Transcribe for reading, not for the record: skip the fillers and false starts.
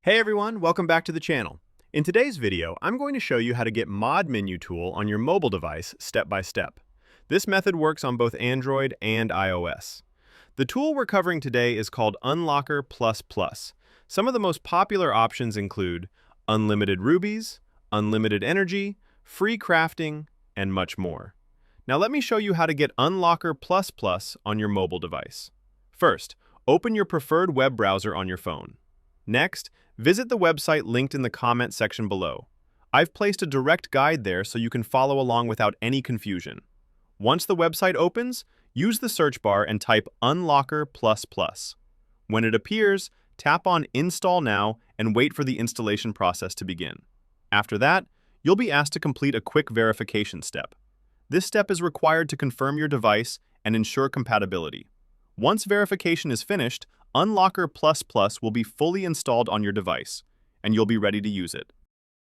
Hey everyone, welcome back to the channel. In today's video, I'm going to show you how to get Mod Menu tool on your mobile device step by step. This method works on both Android and iOS. The tool we're covering today is called Unlocker++. Some of the most popular options include unlimited rubies, unlimited energy, free crafting, and much more. Now let me show you how to get Unlocker++ on your mobile device. First, open your preferred web browser on your phone. Next, visit the website linked in the comment section below. I've placed a direct guide there so you can follow along without any confusion. Once the website opens, use the search bar and type Unlocker++. When it appears, tap on Install Now and wait for the installation process to begin. After that, you'll be asked to complete a quick verification step. This step is required to confirm your device and ensure compatibility. Once verification is finished, Unlocker++ will be fully installed on your device, and you'll be ready to use it.